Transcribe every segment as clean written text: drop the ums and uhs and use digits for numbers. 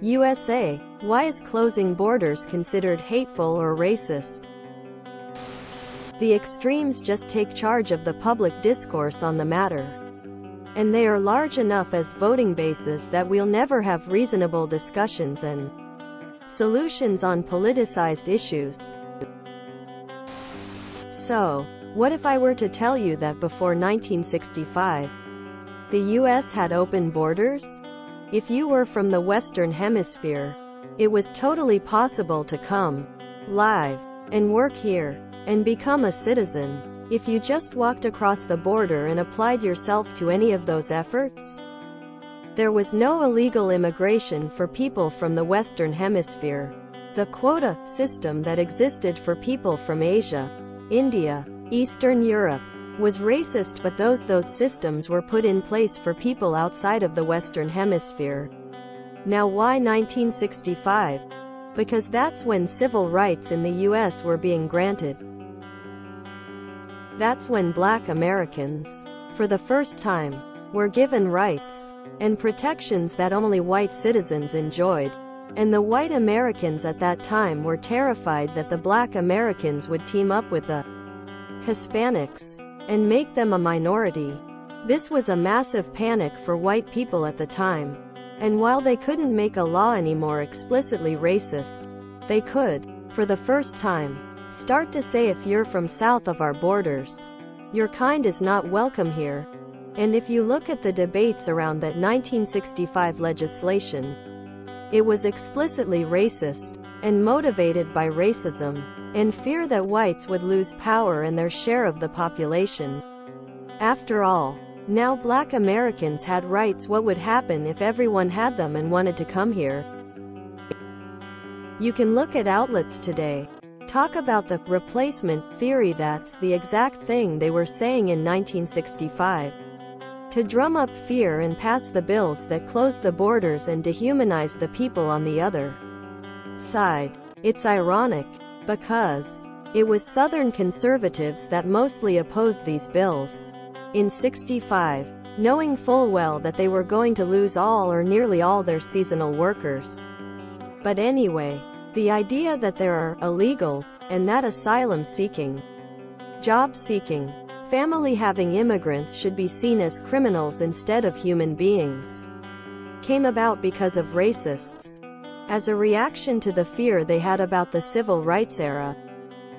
USA. Why is closing borders considered hateful or racist? The extremes just take charge of the public discourse on the matter. And they are large enough as voting bases that we'll never have reasonable discussions and solutions on politicized issues. So, what if I were to tell you that before 1965, the US had open borders? If you were from the Western Hemisphere, it was totally possible to come, live, and work here, and become a citizen, if you just walked across the border and applied yourself to any of those efforts. There was no illegal immigration for people from the Western Hemisphere. The quota system that existed for people from Asia, India, Eastern Europe, was racist, but those systems were put in place for people outside of the Western Hemisphere. Now why 1965? Because that's when civil rights in the US were being granted. That's when Black Americans, for the first time, were given rights and protections that only white citizens enjoyed. And the white Americans at that time were terrified that the Black Americans would team up with the Hispanics and make them a minority. This was a massive panic for white people at the time. And while they couldn't make a law anymore explicitly racist, they could, for the first time, start to say if you're from south of our borders, your kind is not welcome here. And if you look at the debates around that 1965 legislation, it was explicitly racist, and motivated by racism, and fear that whites would lose power and their share of the population. After all, now Black Americans had rights. What would happen if everyone had them and wanted to come here? You can look at outlets today. Talk about the replacement theory. That's the exact thing they were saying in 1965. To drum up fear and pass the bills that closed the borders and dehumanized the people on the other side. It's ironic, because it was Southern conservatives that mostly opposed these bills in '65, knowing full well that they were going to lose all or nearly all their seasonal workers. But anyway, the idea that there are illegals, and that asylum-seeking, job-seeking, family-having immigrants should be seen as criminals instead of human beings, came about because of racists, as a reaction to the fear they had about the civil rights era,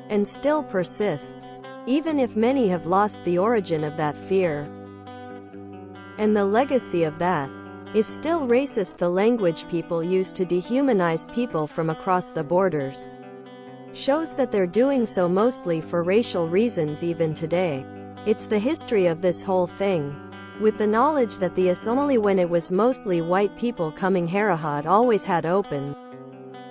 and still persists, even if many have lost the origin of that fear. And the legacy of that is still racist. The language people use to dehumanize people from across the borders shows that they're doing so mostly for racial reasons even today. It's the history of this whole thing, with the knowledge that the only when it was mostly white people coming here had always had open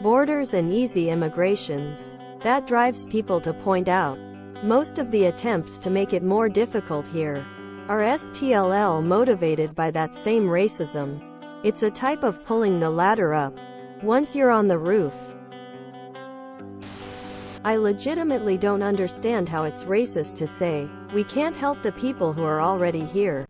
borders and easy immigrations. That drives people to point out most of the attempts to make it more difficult here are still motivated by that same racism. It's a type of pulling the ladder up once you're on the roof. I legitimately don't understand how it's racist to say, we can't help the people who are already here,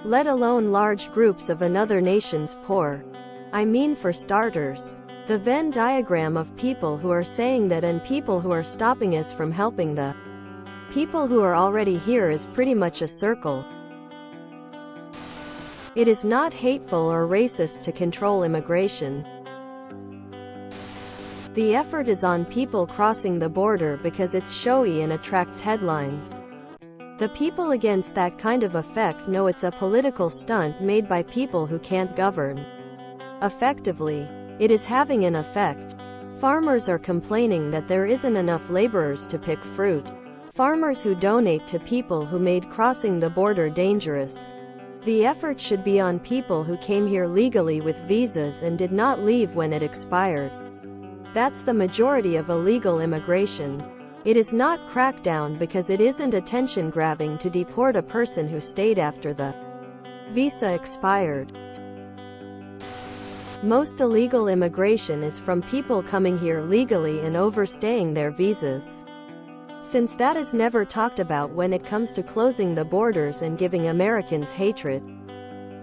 let alone large groups of another nation's poor. I mean, for starters, the Venn diagram of people who are saying that and people who are stopping us from helping the people who are already here is pretty much a circle. It is not hateful or racist to control immigration. The effort is on people crossing the border because it's showy and attracts headlines. The people against that kind of effect know it's a political stunt made by people who can't govern effectively. It is having an effect. Farmers are complaining that there isn't enough laborers to pick fruit. Farmers who donate to people who made crossing the border dangerous. The effort should be on people who came here legally with visas and did not leave when it expired. That's the majority of illegal immigration. It is not crackdown because it isn't attention grabbing to deport a person who stayed after the visa expired. Most illegal immigration is from people coming here legally and overstaying their visas. Since that is never talked about when it comes to closing the borders and giving Americans hatred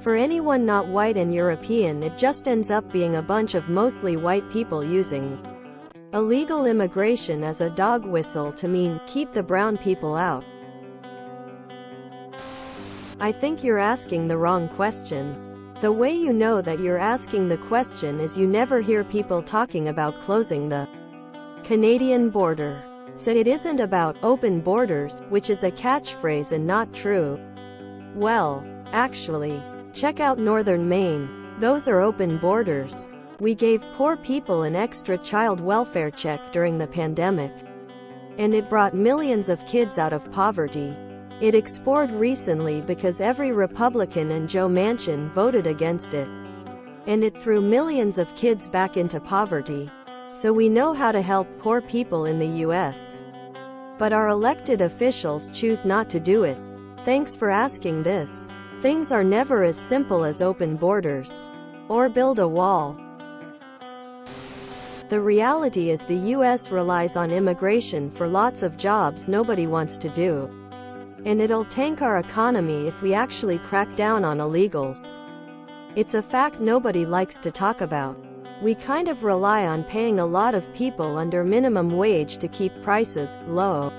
For anyone not white and European, it just ends up being a bunch of mostly white people using illegal immigration as a dog whistle to mean, keep the brown people out. I think you're asking the wrong question. The way you know that you're asking the question is you never hear people talking about closing the Canadian border. So it isn't about open borders, which is a catchphrase and not true. Well, actually, check out northern Maine. Those are open borders. We gave poor people an extra child welfare check during the pandemic. And it brought millions of kids out of poverty. It expired recently because every Republican and Joe Manchin voted against it. And it threw millions of kids back into poverty. So we know how to help poor people in the US. But our elected officials choose not to do it. Thanks for asking this. Things are never as simple as open borders. Or build a wall. The reality is the US relies on immigration for lots of jobs nobody wants to do. And it'll tank our economy if we actually crack down on illegals. It's a fact nobody likes to talk about. We kind of rely on paying a lot of people under minimum wage to keep prices low.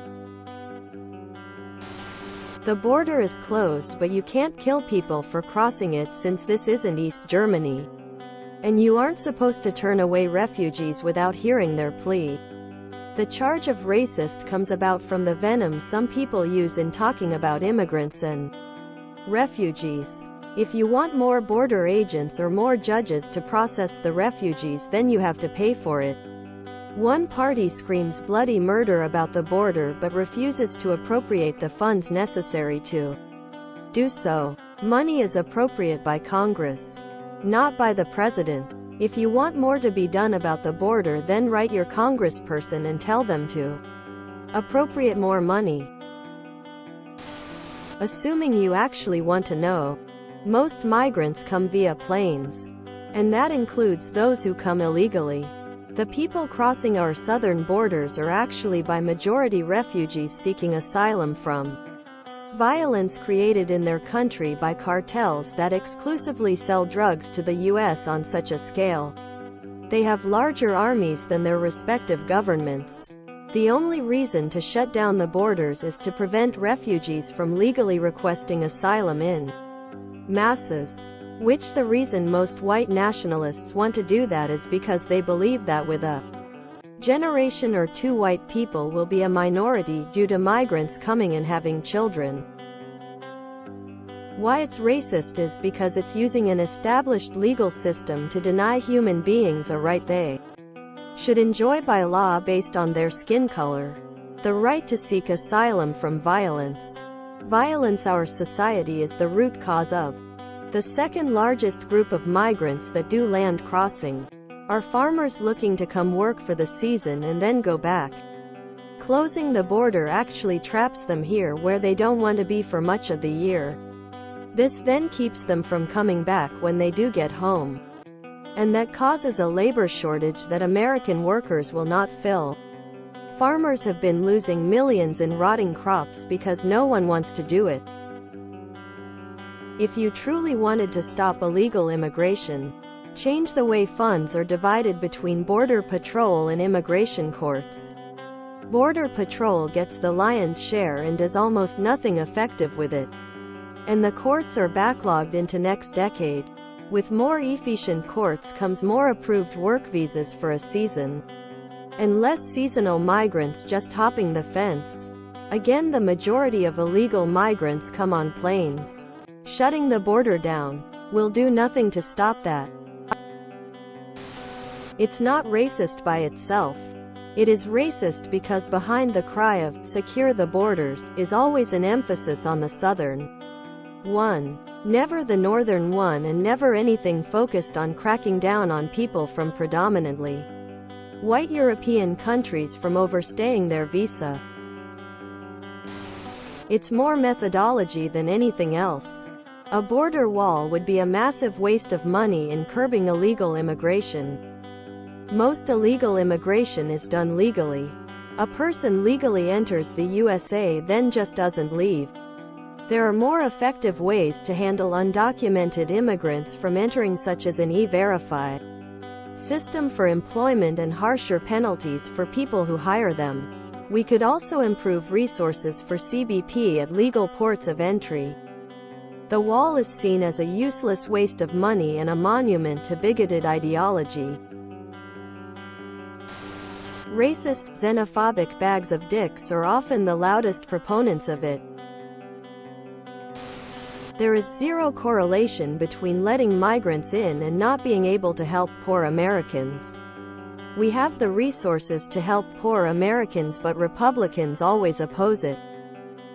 The border is closed, but you can't kill people for crossing it since this isn't East Germany. And you aren't supposed to turn away refugees without hearing their plea. The charge of racist comes about from the venom some people use in talking about immigrants and refugees. If you want more border agents or more judges to process the refugees, then you have to pay for it. One party screams bloody murder about the border but refuses to appropriate the funds necessary to do so. Money is appropriate by Congress, not by the president. If you want more to be done about the border, then write your congressperson and tell them to appropriate more money. Assuming you actually want to know, most migrants come via planes. And that includes those who come illegally. The people crossing our southern borders are actually by majority refugees seeking asylum from violence created in their country by cartels that exclusively sell drugs to the US on such a scale. They have larger armies than their respective governments. The only reason to shut down the borders is to prevent refugees from legally requesting asylum in masses. Which the reason most white nationalists want to do that is because they believe that with a generation or two white people will be a minority due to migrants coming and having children. Why it's racist is because it's using an established legal system to deny human beings a right they should enjoy by law based on their skin color. The right to seek asylum from violence. Violence our society is the root cause of. The second largest group of migrants that do land crossing are farmers looking to come work for the season and then go back. Closing the border actually traps them here where they don't want to be for much of the year. This then keeps them from coming back when they do get home. And that causes a labor shortage that American workers will not fill. Farmers have been losing millions in rotting crops because no one wants to do it. If you truly wanted to stop illegal immigration, change the way funds are divided between Border Patrol and immigration courts. Border Patrol gets the lion's share and does almost nothing effective with it. And the courts are backlogged into next decade. With more efficient courts comes more approved work visas for a season. And less seasonal migrants just hopping the fence. Again, the majority of illegal migrants come on planes. Shutting the border down will do nothing to stop that. It's not racist by itself. It is racist because behind the cry of "secure the borders" is always an emphasis on the southern one, never the northern one, and never anything focused on cracking down on people from predominantly white European countries from overstaying their visa. It's more methodology than anything else. A border wall would be a massive waste of money in curbing illegal immigration. Most illegal immigration is done legally. A person legally enters the USA then just doesn't leave. There are more effective ways to handle undocumented immigrants from entering, such as an E-Verify system for employment and harsher penalties for people who hire them. We could also improve resources for CBP at legal ports of entry. The wall is seen as a useless waste of money and a monument to bigoted ideology. Racist, xenophobic bags of dicks are often the loudest proponents of it. There is zero correlation between letting migrants in and not being able to help poor Americans. We have the resources to help poor Americans, but Republicans always oppose it.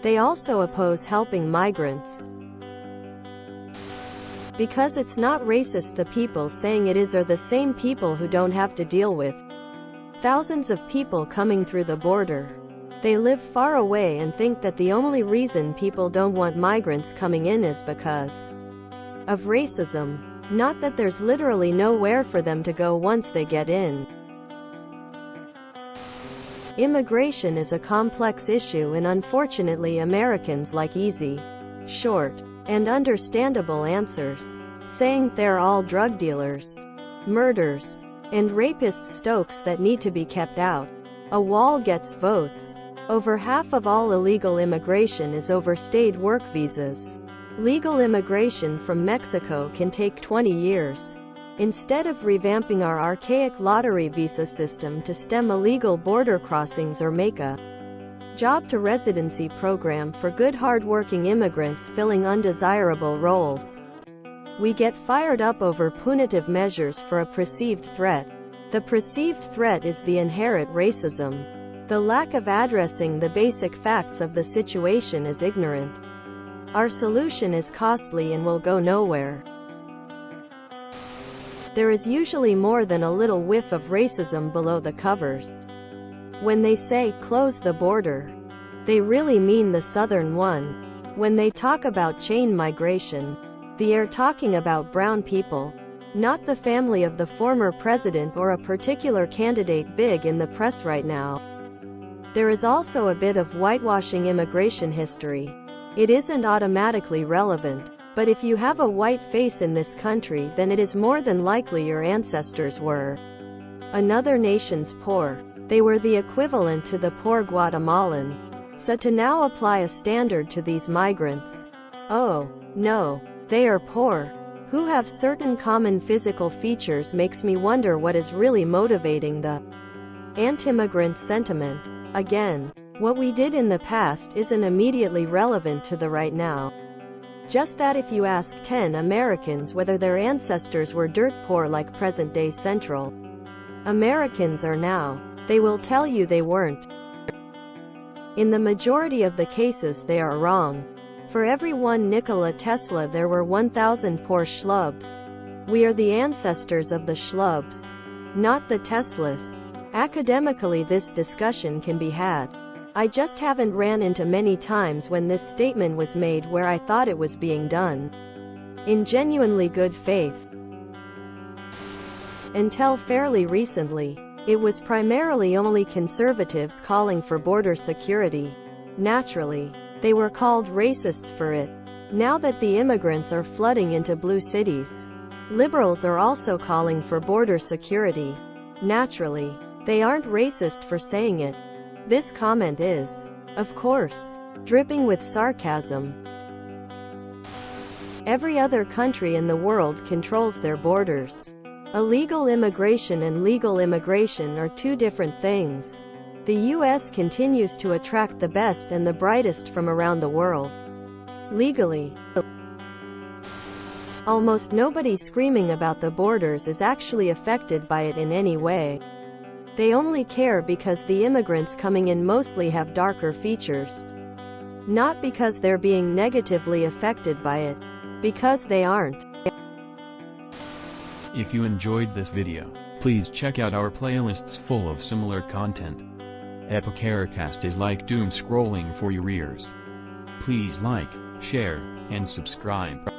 They also oppose helping migrants. Because it's not racist, the people saying it is are the same people who don't have to deal with thousands of people coming through the border. They live far away and think that the only reason people don't want migrants coming in is because of racism. Not that there's literally nowhere for them to go once they get in. Immigration is a complex issue, and unfortunately Americans like easy, short, and understandable answers. Saying they're all drug dealers, murderers, and rapist stokes that need to be kept out. A wall gets votes. Over half of all illegal immigration is overstayed work visas. Legal immigration from Mexico can take 20 years. Instead of revamping our archaic lottery visa system to stem illegal border crossings or make a job-to-residency program for good hard-working immigrants filling undesirable roles, we get fired up over punitive measures for a perceived threat. The perceived threat is the inherent racism. The lack of addressing the basic facts of the situation is ignorant. Our solution is costly and will go nowhere. There is usually more than a little whiff of racism below the covers. When they say, "close the border," they really mean the southern one. When they talk about chain migration, they are talking about brown people, not the family of the former president or a particular candidate big in the press right now. There is also a bit of whitewashing immigration history. It isn't automatically relevant, but if you have a white face in this country, then it is more than likely your ancestors were another nation's poor. They were the equivalent to the poor Guatemalan. So to now apply a standard to these migrants, oh, no, they are poor, who have certain common physical features, makes me wonder what is really motivating the anti-immigrant sentiment. Again, what we did in the past isn't immediately relevant to the right now. Just that if you ask 10 Americans whether their ancestors were dirt poor like present-day Central Americans are now, they will tell you they weren't. In the majority of the cases they are wrong. For every one Nikola Tesla there were 1,000 poor schlubs. We are the ancestors of the schlubs, not the Teslas. Academically this discussion can be had. I just haven't ran into many times when this statement was made where I thought it was being done in genuinely good faith. Until fairly recently, it was primarily only conservatives calling for border security. Naturally, they were called racists for it. Now that the immigrants are flooding into blue cities, liberals are also calling for border security. Naturally, they aren't racist for saying it. This comment is, of course, dripping with sarcasm. Every other country in the world controls their borders. Illegal immigration and legal immigration are two different things. The U.S. continues to attract the best and the brightest from around the world. Legally, almost nobody screaming about the borders is actually affected by it in any way. They only care because the immigrants coming in mostly have darker features. Not because they're being negatively affected by it. Because they aren't. If you enjoyed this video, please check out our playlists full of similar content. TooAfraidToAsk is like doom scrolling for your ears. Please like, share, and subscribe.